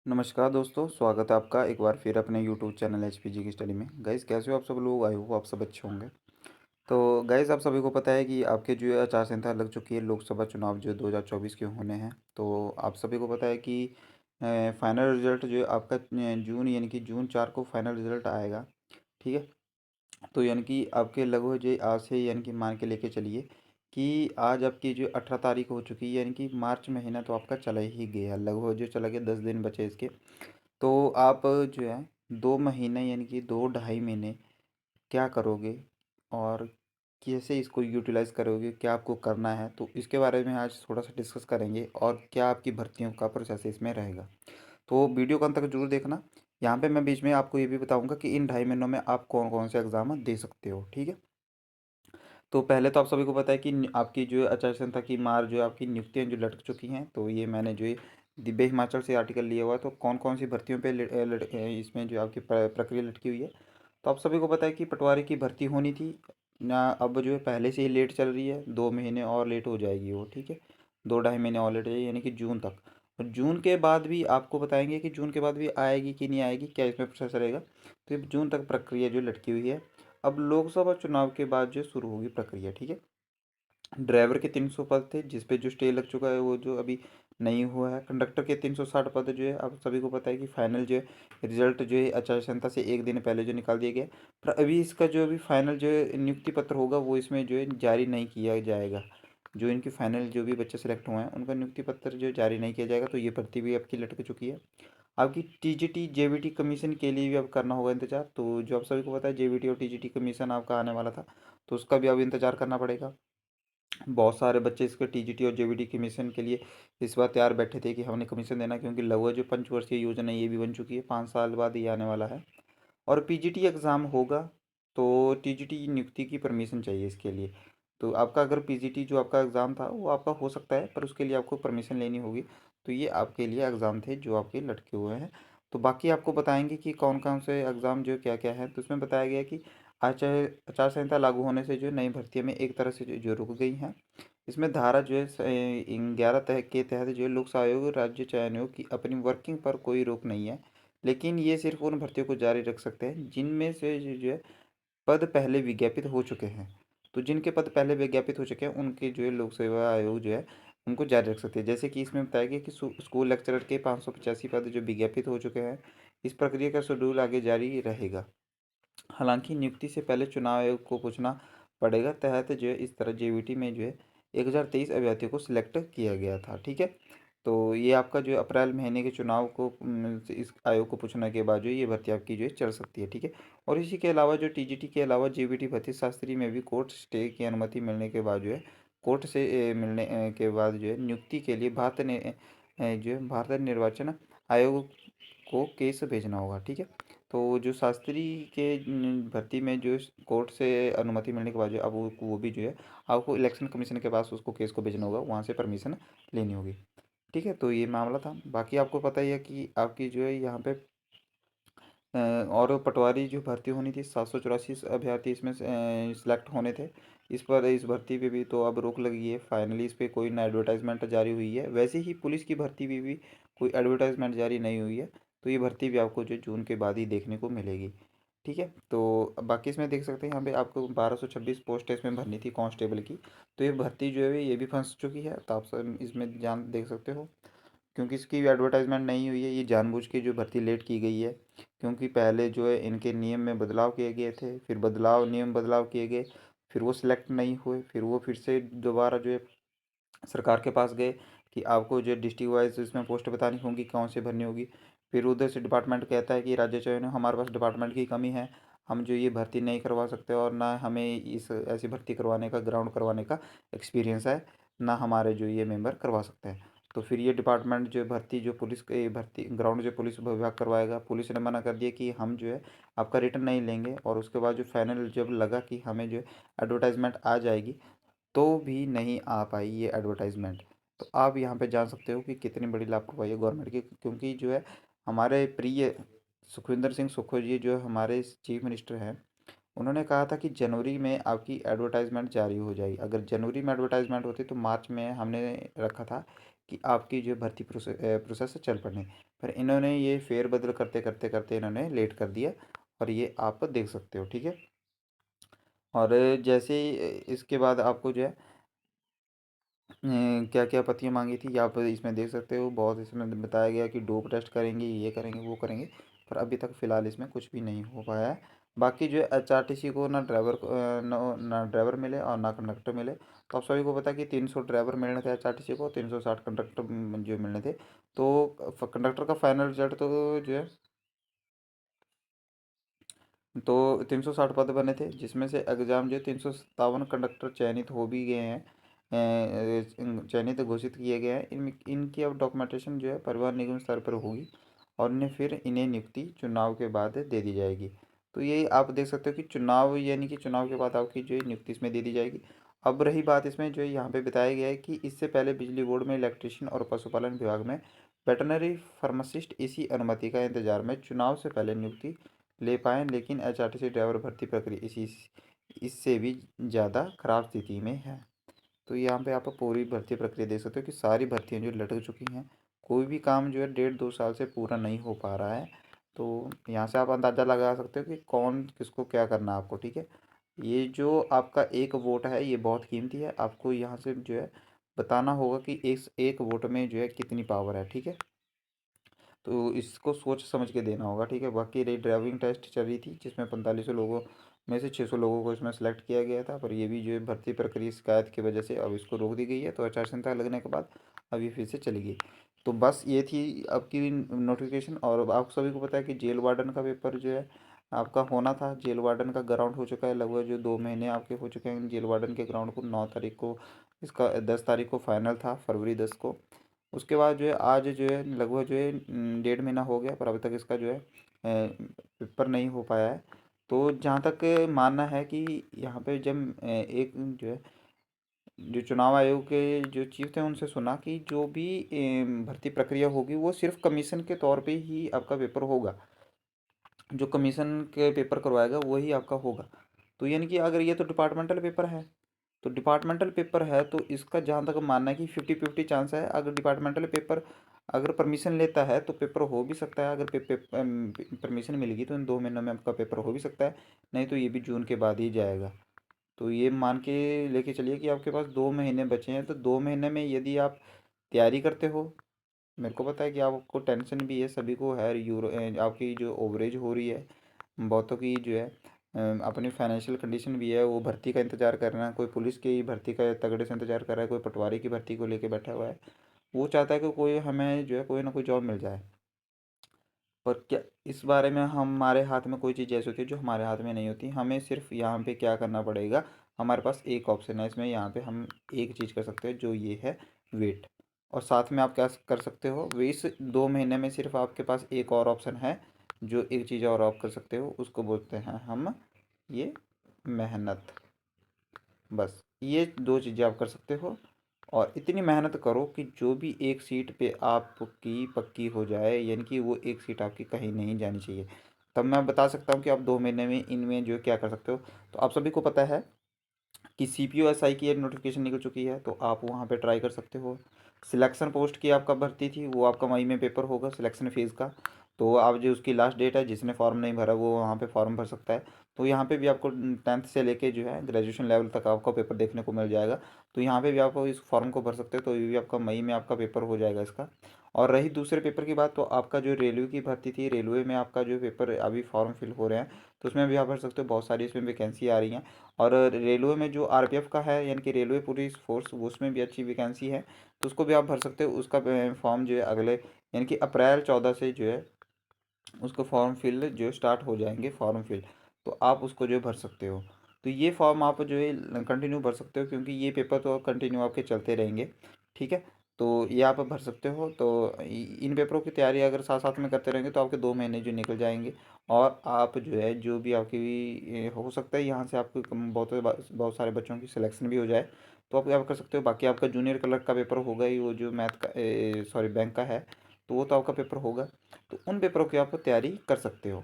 नमस्कार दोस्तों, स्वागत है आपका एक बार फिर अपने यूट्यूब चैनल एचपीजी की स्टडी में। गाइस कैसे हो आप सब लोग? आई होप आप सब अच्छे होंगे। तो गाइस आप सभी को पता है कि आपके जो है आचार संहिता लग चुकी है। लोकसभा चुनाव जो 2024 के होने हैं। तो आप सभी को पता है कि फाइनल रिजल्ट जो है आपका जून यानी कि जून 4 को फाइनल रिजल्ट आएगा। ठीक है। तो यानी कि आपके लगभग जो आज से यानी कि मान के लेके चलिए कि आज आपकी जो 18 तारीख हो चुकी है, यानी कि मार्च महीना तो आपका चला ही गया, लगभग जो चला गया, 10 दिन बचे इसके। तो आप जो है 2 महीने यानी कि 2 ढाई महीने क्या करोगे और कैसे इसको यूटिलाइज करोगे, क्या आपको करना है, तो इसके बारे में आज थोड़ा सा डिस्कस करेंगे और क्या आपकी भर्तियों का प्रोसेस इसमें रहेगा। तो वीडियो को अंत तक जरूर देखना। यहाँ पे मैं बीच में आपको ये भी बताऊंगा कि इन 2.5 महीनों में आप कौन कौन से एग्जाम दे सकते हो। ठीक है। तो पहले तो आप सभी को पता है कि आपकी जो आचार संहिता की मार जो है आपकी नियुक्तियां जो लटक चुकी हैं। तो ये मैंने जो है दिव्य हिमाचल से आर्टिकल लिया हुआ है। तो कौन कौन सी भर्तियों पे इसमें जो आपकी प्रक्रिया लटकी हुई है। तो आप सभी को पता है कि पटवारी की भर्ती होनी थी ना, अब जो है पहले से ही लेट चल रही है, 2 महीने और लेट हो जाएगी वो। ठीक है। 2 ढाई महीने और लेट हो जाएगी यानी कि जून तक। और जून के बाद भी आपको बताएंगे कि जून के बाद भी आएगी कि नहीं आएगी, क्या इसमें प्रोसेस रहेगा। तो ये जून तक प्रक्रिया जो लटकी हुई है। अब लोकसभा चुनाव के बाद जो शुरू होगी प्रक्रिया। ठीक है। ड्राइवर के 300 पद थे जिस पे जो स्टे लग चुका है वो जो अभी नहीं हुआ है। कंडक्टर के 360 पद जो है आप सभी को पता है कि फाइनल जो है रिजल्ट जो है आचार संहिता से एक दिन पहले जो निकाल दिया गया है। पर अभी इसका जो अभी फाइनल जो है नियुक्ति पत्र होगा वो इसमें जो है जारी नहीं किया जाएगा। जो इनकी फाइनल जो भी बच्चे सेलेक्ट हुए हैं उनका नियुक्ति पत्र जो जारी नहीं किया जाएगा। तो ये भर्ती भी आपकी लटक चुकी है। आपकी टीजीटी जेवीटी कमीशन के लिए भी अब करना होगा इंतजार। तो जो आप सभी को पता है जेवीटी और टीजीटी कमीशन आपका आने वाला था, तो उसका भी अब इंतजार करना पड़ेगा। बहुत सारे बच्चे इसके टीजीटी और जेवीटी कमीशन के लिए इस बार तैयार बैठे थे कि हमने कमीशन देना, क्योंकि लगभग जो पंचवर्षीय योजना ये भी बन चुकी है, 5 साल बाद ये आने वाला है। और पीजीटी एग्ज़ाम होगा तो टीजीटी नियुक्ति की परमिशन चाहिए इसके लिए। तो आपका अगर पीजीटी जो आपका एग्ज़ाम था वो आपका हो सकता है, पर उसके लिए आपको परमिशन लेनी होगी। तो ये आपके लिए एग्ज़ाम थे जो आपके लटके हुए हैं। तो बाकी आपको बताएंगे कि कौन कौन से एग्ज़ाम जो क्या क्या है। तो इसमें बताया गया है कि आचार आचार संहिता लागू होने से जो नई भर्तियां में एक तरह से जो रुक गई हैं। इसमें धारा जो है 11 तह के तहत जो है लोक आयोग राज्य चयन आयोग की अपनी वर्किंग पर कोई रोक नहीं है। लेकिन ये सिर्फ उन भर्तियों को जारी रख सकते हैं जिनमें से जो है पद पहले विज्ञापित हो चुके हैं। तो जिनके पद पहले विज्ञापित हो चुके हैं उनके जो है लोक सेवा आयोग जो है उनको जारी रख सकते हैं। जैसे कि इसमें बताया गया कि स्कूल लेक्चरर के 585 पद जो विज्ञापित हो चुके हैं। इस प्रक्रिया का शेड्यूल आगे जारी रहेगा। हालांकि नियुक्ति से पहले चुनाव आयोग को पूछना पड़ेगा। तहत जो है इस तरह जेवीटी में जो है 1023 अभ्यर्थियों को सिलेक्ट किया गया था। ठीक है। तो ये आपका जो अप्रैल महीने के चुनाव को इस आयोग को पूछने के बाद जो ये भर्ती आपकी जो है चल सकती है। ठीक है। और इसी के अलावा जो टीजीटी के अलावा जेवीटी भर्ती शास्त्री में भी कोर्ट स्टे की अनुमति मिलने के बाद जो है कोर्ट से मिलने के बाद जो है नियुक्ति के लिए जो है भारत निर्वाचन आयोग को केस भेजना होगा। ठीक है। तो जो शास्त्री के भर्ती में जो कोर्ट से अनुमति मिलने के बाद जो अब वो भी जो है आपको इलेक्शन कमीशन के पास उसको केस को भेजना होगा, वहाँ से परमिशन लेनी होगी। ठीक है। तो ये मामला था। बाकी आपको पता ही है कि आपकी जो है यहाँ पे और पटवारी जो भर्ती होनी थी 784 अभ्यर्थी इसमें सेलेक्ट होने थे। इस भर्ती पे भी तो अब रोक लगी है। फाइनली इस पर कोई ना एडवर्टाइजमेंट जारी हुई है। वैसे ही पुलिस की भर्ती भी कोई एडवर्टाइजमेंट जारी नहीं हुई है। तो ये भर्ती भी आपको जो जून के बाद ही देखने को मिलेगी। ठीक है। तो बाकी इसमें देख सकते हैं यहाँ पे आपको 1226 पोस्ट इसमें भरनी थी कांस्टेबल की। तो ये भर्ती जो है ये भी फंस चुकी है। तो आप सब इसमें जान देख सकते हो, क्योंकि इसकी एडवर्टाइजमेंट नहीं हुई है। ये जानबूझ के जो भर्ती लेट की गई है, क्योंकि पहले जो है इनके नियम में बदलाव किए गए थे, फिर नियम बदलाव किए गए, फिर वो सिलेक्ट नहीं हुए, फिर वो फिर से दोबारा जो है सरकार के पास गए कि आपको जो डिस्ट्रिक्ट वाइज इसमें पोस्ट बतानी होगी, कौन से भरनी होगी। फिर उधर से डिपार्टमेंट कहता है कि राज्य चयन हमारे पास डिपार्टमेंट की कमी है, हम जो ये भर्ती नहीं करवा सकते, और ना हमें इस ऐसी भर्ती करवाने का ग्राउंड करवाने का एक्सपीरियंस है, ना हमारे जो ये मेंबर करवा सकते हैं। तो फिर ये डिपार्टमेंट जो भर्ती जो पुलिस के भर्ती ग्राउंड जो पुलिस विभाग करवाएगा, पुलिस ने मना कर दिया कि हम जो है आपका रिटर्न नहीं लेंगे। और उसके बाद जो फाइनल जब लगा कि हमें जो है एडवर्टाइजमेंट आ जाएगी, तो भी नहीं आ पाई ये एडवर्टाइजमेंट। तो आप यहाँ पे जान सकते हो कि कितनी बड़ी लापरवाही है गवर्नमेंट की, क्योंकि जो है हमारे प्रिय सुखविंदर सिंह सुक्खू जी जो हमारे चीफ मिनिस्टर हैं, उन्होंने कहा था कि जनवरी में आपकी एडवर्टाइजमेंट जारी हो जाएगी। अगर जनवरी में एडवर्टाइजमेंट होती तो मार्च में हमने रखा था कि आपकी जो भर्ती प्रोसेस चल पड़े। पर इन्होंने ये फेरबदल करते करते करते इन्होंने लेट कर दिया, और ये आप देख सकते हो, ठीक है। और जैसे ही इसके बाद आपको जो है क्या क्या पत्तियाँ मांगी थी, आप इसमें देख सकते हो। बहुत इसमें बताया गया कि डोप टेस्ट करेंगे, ये करेंगे, वो करेंगे, पर अभी तक फ़िलहाल इसमें कुछ भी नहीं हो पाया है। बाकी जो है एचआरटीसी को ना ड्राइवर ना ड्राइवर मिले और ना कंडक्टर मिले। तो आप सभी को पता है कि 300 ड्राइवर मिलने थे एचआरटीसी को, 360 कंडक्टर जो मिलने थे। तो कंडक्टर का फाइनल रिजल्ट तो जो है, तो 360 पद बने थे, जिसमें से एग्ज़ाम जो 357 कंडक्टर चयनित हो भी गए हैं, चयनित घोषित किए गए हैं। इनकी अब डॉक्यूमेंटेशन जो है परिवहन निगम स्तर पर होगी, और इन्हें नियुक्ति चुनाव के बाद दे दी जाएगी। तो ये आप देख सकते हो कि चुनाव, यानी कि चुनाव के बाद आपकी जो है नियुक्ति इसमें दे दी जाएगी। अब रही बात, इसमें जो है यहाँ पे बताया गया है कि इससे पहले बिजली बोर्ड में इलेक्ट्रीशियन और पशुपालन विभाग में वेटनरी फार्मासिस्ट इसी अनुमति का इंतजार में चुनाव से पहले नियुक्ति ले पाएँ, लेकिन एचआरटीसी ड्राइवर भर्ती प्रक्रिया इससे भी ज़्यादा खराब स्थिति में है। तो यहाँ पे आप पूरी भर्ती प्रक्रिया देख सकते हो कि सारी भर्तियाँ जो लटक चुकी हैं, कोई भी काम जो है 1.5-2 साल से पूरा नहीं हो पा रहा है। तो यहाँ से आप अंदाज़ा लगा सकते हो कि कौन किसको क्या करना है आपको, ठीक है। ये जो आपका एक वोट है, ये बहुत कीमती है। आपको यहाँ से जो है बताना होगा कि इस एक वोट में जो है कितनी पावर है, ठीक है। तो इसको सोच समझ के देना होगा, ठीक है। बाकी रही ड्राइविंग टेस्ट चल रही थी, जिसमें 4500 लोगों में से 600 लोगों को इसमें सेलेक्ट किया गया था, पर ये भी जो है भर्ती प्रक्रिया शिकायत की वजह से अब इसको रोक दी गई है। तो आचार संहिता लगने के बाद अब ये फिर से चली गई। तो बस ये थी आपकी नोटिफिकेशन। और आप सभी को पता है कि जेल वार्डन का पेपर जो है आपका होना था। जेल वार्डन का ग्राउंड हो चुका है, लगभग जो 2 महीने आपके हो चुके हैं जेल वार्डन के ग्राउंड को। 9 तारीख को इसका, 10 तारीख को फाइनल था, फरवरी 10 को। उसके बाद जो है आज जो है लगभग जो है 1.5 महीना हो गया, पर अभी तक इसका जो है पेपर नहीं हो पाया है। तो जहाँ तक मानना है कि यहाँ पे जब एक जो है, जो चुनाव आयोग के जो चीफ थे उनसे सुना कि जो भी भर्ती प्रक्रिया होगी वो सिर्फ कमीशन के तौर पे ही आपका पेपर होगा। जो कमीशन के पेपर करवाएगा वही आपका होगा। तो यानी कि अगर ये तो डिपार्टमेंटल पेपर है, तो डिपार्टमेंटल पेपर है तो इसका जहाँ तक मानना है कि 50-50 चांस है। अगर डिपार्टमेंटल पेपर अगर परमिशन लेता है तो पेपर हो भी सकता है। अगर परमिशन मिलेगी तो इन 2 महीनों में आपका पेपर हो भी सकता है, नहीं तो ये भी जून के बाद ही जाएगा। तो ये मान के लेके चलिए कि आपके पास 2 महीने बचे हैं। तो 2 महीने में यदि आप तैयारी करते हो, मेरे को पता है कि आपको टेंशन भी है, सभी को है। आपकी जो ओवरेज हो रही है, बहुतों की जो है अपनी फाइनेंशियल कंडीशन भी है, वो भर्ती का इंतज़ार कर रहे हैं। कोई पुलिस की भर्ती का तगड़े से इंतज़ार कर रहा है, कोई पटवारी की भर्ती को लेके बैठा हुआ है। वो चाहता है कि कोई हमें जो है कोई ना कोई जॉब मिल जाए। पर क्या इस बारे में हमारे हाथ में कोई चीज़ ऐसी होती है जो हमारे हाथ में नहीं होती। हमें सिर्फ यहाँ पे क्या करना पड़ेगा, हमारे पास एक ऑप्शन है इसमें। यहाँ पे हम एक चीज़ कर सकते हैं, जो ये है वेट। और साथ में आप क्या कर सकते हो, वे इस 2 महीने में सिर्फ आपके पास एक और ऑप्शन है। जो एक चीज़ और आप कर सकते हो, उसको बोलते हैं हम ये मेहनत। बस ये दो चीज़ें आप कर सकते हो। और इतनी मेहनत करो कि जो भी एक सीट पे आपकी पक्की हो जाए, यानी कि वो एक सीट आपकी कहीं नहीं जानी चाहिए। तब मैं बता सकता हूँ कि आप 2 महीने में इनमें जो है क्या कर सकते हो। तो आप सभी को पता है कि C P O S I की एक नोटिफिकेशन निकल चुकी है, तो आप वहाँ पे ट्राई कर सकते हो। सिलेक्शन पोस्ट की आपका भर्ती थी, वो आपका मई में पेपर होगा सिलेक्शन फेज़ का। तो आप जो उसकी लास्ट डेट है, जिसने फॉर्म नहीं भरा वो वहाँ पे फॉर्म भर सकता है। तो यहाँ पे भी आपको 10th से लेके जो है ग्रेजुएशन लेवल तक आपका पेपर देखने को मिल जाएगा। तो यहाँ पे भी आप इस फॉर्म को भर सकते हो, तो ये भी आपका मई में आपका पेपर हो जाएगा इसका। और रही दूसरे पेपर की बात, तो आपका जो रेलवे की भर्ती थी, रेलवे में आपका जो पेपर अभी फॉर्म फिल हो रहे हैं, तो उसमें भी आप भर सकते हो। बहुत सारी इसमें वैकेंसी आ रही हैं। और रेलवे में जो आरपीएफ का है, यानी कि रेलवे पुलिस फोर्स, उसमें भी अच्छी वैकेंसी है, तो उसको भी आप भर सकते हो। उसका फॉर्म जो है अगले, यानी कि अप्रैल 14 से जो है उसको फॉर्म फिल जो स्टार्ट हो जाएंगे, फॉर्म फिल। तो आप उसको जो है भर सकते हो। तो ये फॉर्म आप जो है कंटिन्यू भर सकते हो, क्योंकि ये पेपर तो कंटिन्यू आपके चलते रहेंगे, ठीक है। तो ये आप भर सकते हो। तो इन पेपरों की तैयारी अगर साथ साथ में करते रहेंगे तो आपके 2 महीने जो निकल जाएंगे। और आप जो है जो भी आपकी हो सकता है यहाँ से आपको बहुत सारे बच्चों की सिलेक्शन भी हो जाए, तो आप क्या कर सकते हो। बाकी आपका जूनियर क्लर्क का पेपर होगा ही, वो जो मैथ का सॉरी बैंक का है, तो वो तो आपका पेपर होगा। तो उन पेपरों की आप तैयारी कर सकते हो,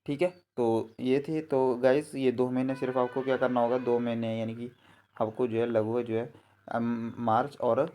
ठीक है। तो ये थी। तो गाइस ये 2 महीने सिर्फ आपको क्या करना होगा, 2 महीने यानी कि आपको जो है लगभग जो है मार्च और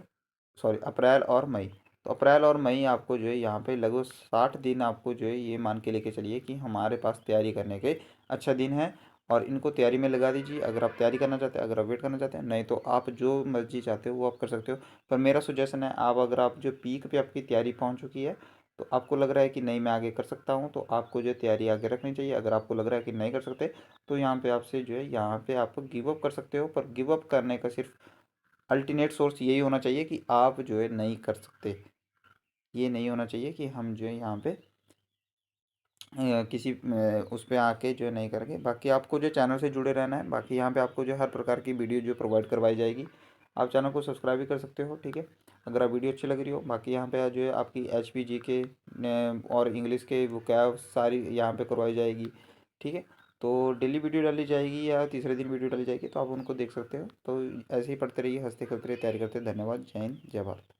सॉरी अप्रैल और मई। तो अप्रैल और मई आपको जो है यहाँ पे लगभग 60 दिन आपको जो है ये मान के लेके चलिए कि हमारे पास तैयारी करने के अच्छा दिन है। और इनको तैयारी में लगा दीजिए, अगर आप तैयारी करना चाहते हैं, अगर आप वेट करना चाहते हैं, नहीं तो आप जो मर्जी चाहते हो वो आप कर सकते हो। पर मेरा सुजेशन है, आप अगर आप जो पीक पे आपकी तैयारी पहुंच चुकी है, तो आपको लग रहा है कि नहीं मैं आगे कर सकता हूँ, तो आपको जो तैयारी आगे रखनी चाहिए। अगर आपको लग रहा है कि नहीं कर सकते, तो यहाँ पे आपसे जो है यहाँ पे आप गिव अप कर सकते हो। पर गिव अप करने का सिर्फ अल्टीनेट सोर्स यही होना चाहिए कि आप जो है नहीं कर सकते। ये नहीं होना चाहिए कि हम जो है यहाँ पे किसी उस पे आके जो है नहीं करेंगे। बाकी आपको जो चैनल से जुड़े रहना है। बाकी यहाँ पे आपको जो हर प्रकार की वीडियो जो प्रोवाइड करवाई जाएगी। आप चैनल को सब्सक्राइब भी कर सकते हो, ठीक है, अगर आप वीडियो अच्छी लग रही हो। बाकी यहाँ पे जो है आपकी एच पी जी के और इंग्लिश के वोकैब सारी यहाँ पे करवाई जाएगी, ठीक है। तो डेली वीडियो डाली जाएगी या तीसरे दिन वीडियो डाली जाएगी, तो आप उनको देख सकते हो। तो ऐसे ही पढ़ते रहिए, हंसते खेलते रहिए, तैयारी करते रहिए। धन्यवाद। जय हिंद, जय भारत।